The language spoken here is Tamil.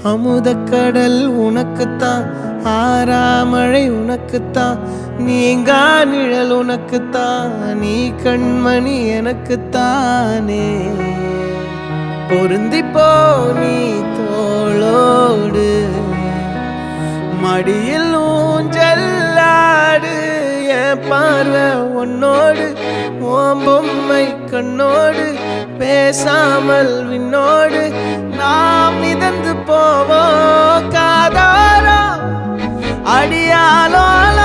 அமுதக்கடல் உனக்குத்தான், ஆறாமழை உனக்குத்தான், நீங்கா நிழல் உனக்குத்தான், நீ கண்மணி எனக்குத்தானே. பொருந்திப்போ நீ தோளோடு, மடியில் ஊஞ்சல்லாடு, என் பார்வை உன்னோடு, ஓம் பொம்மை கண்ணோடு, பேசாமல் விண்ணோடு நாம் மிதந்து போவோம் காதாரோ அடியாலோ.